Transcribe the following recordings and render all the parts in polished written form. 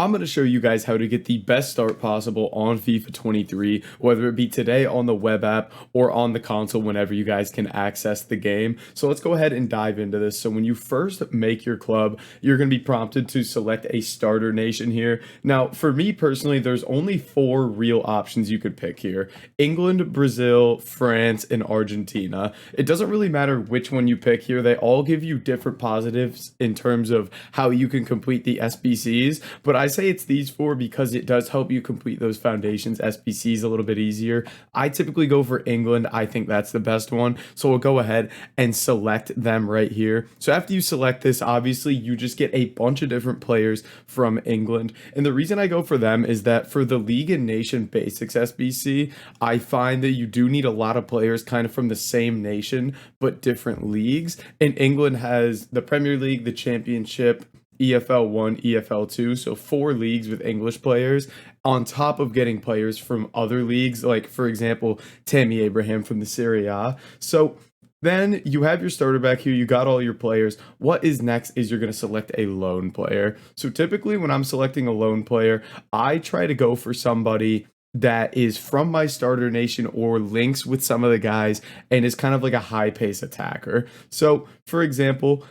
I'm going to show you guys how to get the best start possible on FIFA 23, whether it be today on the web app or on the console whenever you guys can access the game. So let's go ahead and dive into this. So when you first make your club, you're going to be prompted to select a starter nation here. Now, for me personally, there's only 4 real options you could pick here: England, Brazil, France, and Argentina. It doesn't really matter which one you pick here. They all give you different positives in terms of how you can complete the SBCs, but I say it's these 4 because it does help you complete those foundations SBCs a little bit easier. I typically go for England. I think that's the best one. So we'll go ahead and select them right here. So after you select this, obviously you just get a bunch of different players from England. And the reason I go for them is that for the League and Nation Basics SBC, I find that you do need a lot of players kind of from the same nation, but different leagues. And England has the Premier League, the Championship, EFL 1, EFL 2, so 4 leagues with English players, on top of getting players from other leagues, like, for example, Tammy Abraham from the Serie A. So then you have your starter back here, you got all your players. What is next is you're going to select a loan player. So typically when I'm selecting a loan player, I try to go for somebody that is from my starter nation or links with some of the guys and is kind of like a high pace attacker. So for example,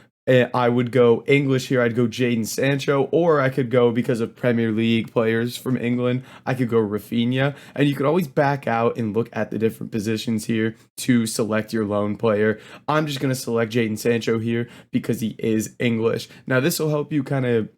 I would go English here. I'd go Jadon Sancho, or I could go, because of Premier League players from England, I could go Rafinha. And you could always back out and look at the different positions here to select your loan player. I'm just going to select Jadon Sancho here because he is English. Now, this will help you kind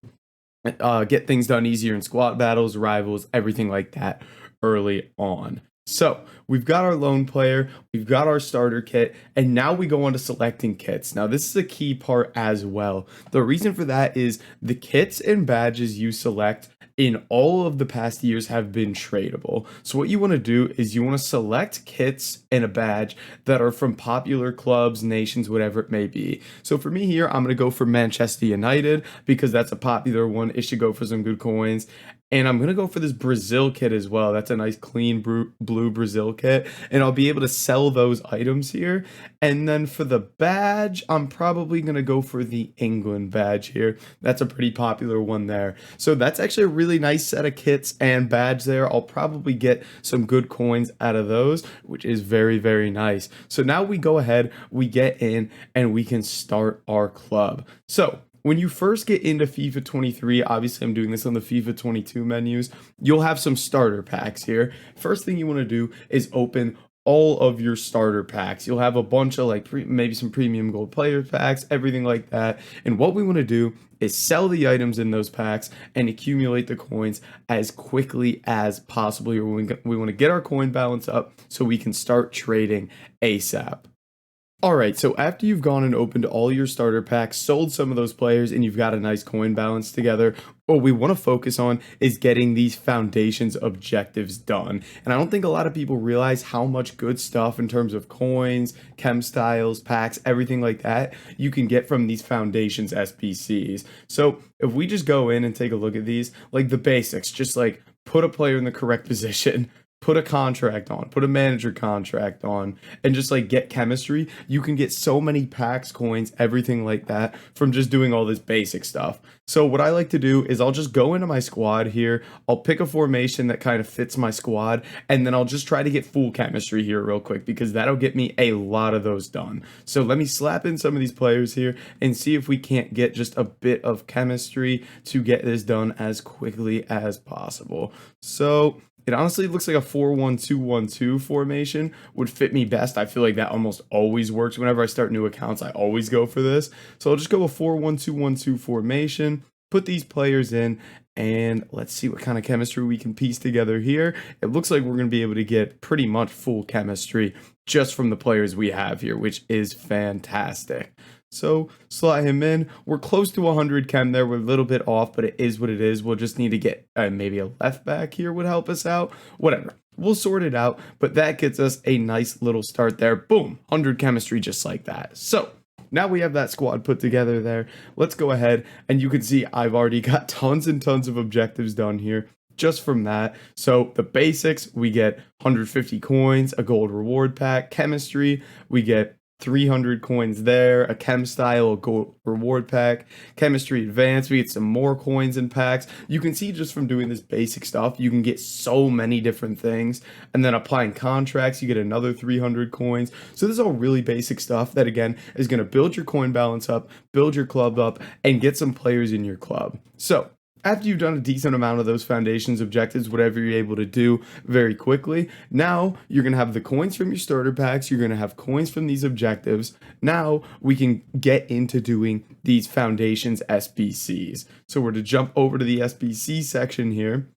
of get things done easier in squad battles, rivals, everything like that early on. So we've got our loan player, we've got our starter kit, and now we go on to selecting kits. Now this is a key part as well. The reason for that is the kits and badges you select in all of the past years have been tradable. So what you want to do is you want to select kits and a badge that are from popular clubs, nations, whatever it may be. So for me here, I'm going to go for Manchester United because that's a popular one. It should go for some good coins. And I'm going to go for this Brazil kit as well. That's a nice clean blue Brazil kit. And I'll be able to sell those items here. And then for the badge, I'm probably going to go for the England badge here. That's a pretty popular one there. So that's actually a really nice set of kits and badge there. I'll probably get some good coins out of those, which is very, very nice. So now we go ahead, we get in, and we can start our club. So when you first get into FIFA 23, obviously I'm doing this on the FIFA 22 menus, you'll have some starter packs here. First thing you want to do is open all of your starter packs. You'll have a bunch of maybe some premium gold player packs, everything like that. And what we want to do is sell the items in those packs and accumulate the coins as quickly as possible. We want to get our coin balance up so we can start trading ASAP. Alright, so after you've gone and opened all your starter packs, sold some of those players, and you've got a nice coin balance together, what we want to focus on is getting these foundations objectives done. And I don't think a lot of people realize how much good stuff in terms of coins, chem styles, packs, everything like that you can get from these foundations SBCs. So if we just go in and take a look at these, like the basics, just like put a player in the correct position, put a contract on, put a manager contract on, and just like get chemistry, you can get so many packs, coins, everything like that from just doing all this basic stuff. So what I like to do is I'll just go into my squad here, I'll pick a formation that kind of fits my squad, and then I'll just try to get full chemistry here real quick because that'll get me a lot of those done. So let me slap in some of these players here and see if we can't get just a bit of chemistry to get this done as quickly as possible. So it honestly looks like a 4-1-2-1-2 formation would fit me best. I feel like that almost always works. Whenever I start new accounts, I always go for this. So I'll just go a 4-1-2-1-2 formation, put these players in, and let's see what kind of chemistry we can piece together here. It looks like we're going to be able to get pretty much full chemistry just from the players we have here, which is fantastic. So slot him in. We're close to 100 chem there. We're a little bit off, but it is what it is. We'll just need to get maybe a left back here would help us out. Whatever. We'll sort it out, but that gets us a nice little start there. Boom, 100 chemistry just like that. So now we have that squad put together there. Let's go ahead, and you can see I've already got tons and tons of objectives done here just from that. So the basics, we get 150 coins, a gold reward pack, chemistry, we get 300 coins there, a chem style, a gold reward pack, chemistry advanced, we get some more coins and packs. You can see just from doing this basic stuff, you can get so many different things. And then applying contracts, you get another 300 coins. So this is all really basic stuff that, again, is going to build your coin balance up, build your club up, and get some players in your club. So after you've done a decent amount of those foundations objectives, whatever you're able to do very quickly, now you're going to have the coins from your starter packs. You're going to have coins from these objectives. Now we can get into doing these foundations SBCs. So we're to jump over to the SBC section here.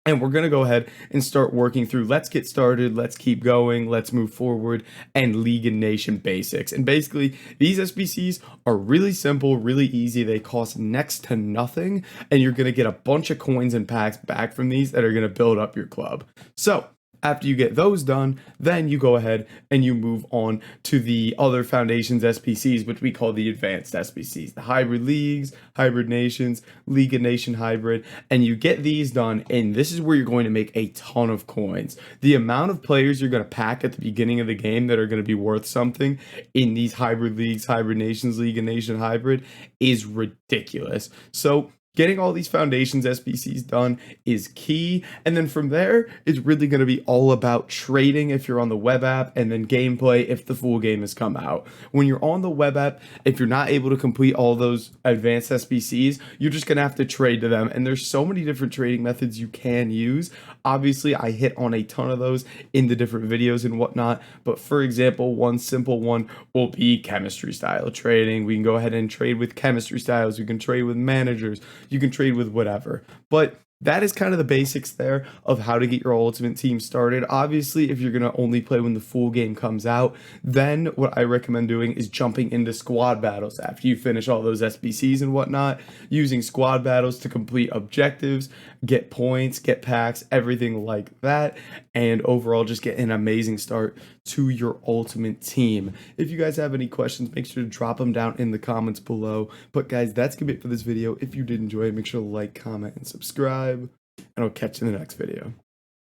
And we're going to go ahead and start working through let's get started, let's keep going, let's move forward, and League and Nation basics. And basically, these SBCs are really simple, really easy. They cost next to nothing, and you're going to get a bunch of coins and packs back from these that are going to build up your club. So after you get those done, then you go ahead and you move on to the other foundations SBCs, which we call the advanced SBCs, the hybrid leagues, hybrid nations, League of Nation hybrid, and you get these done, and this is where you're going to make a ton of coins. The amount of players you're going to pack at the beginning of the game that are going to be worth something in these hybrid leagues, hybrid nations, League of Nation hybrid is ridiculous. So getting all these foundations SBCs done is key. And then from there, it's really going to be all about trading if you're on the web app, and then gameplay if the full game has come out. When you're on the web app, if you're not able to complete all those advanced SBCs, you're just going to have to trade to them. And there's so many different trading methods you can use. Obviously, I hit on a ton of those in the different videos and whatnot. But for example, one simple one will be chemistry style trading. We can go ahead and trade with chemistry styles. We can trade with managers. You can trade with whatever. But that is kind of the basics there of how to get your ultimate team started. Obviously, if you're going to only play when the full game comes out, then what I recommend doing is jumping into squad battles after you finish all those SBCs and whatnot, using squad battles to complete objectives, get points, get packs, everything like that, and overall just get an amazing start to your ultimate team. If you guys have any questions, make sure to drop them down in the comments below. But guys, that's gonna be it for this video. If you did enjoy it, make sure to like, comment, and subscribe, and I'll catch you in the next video.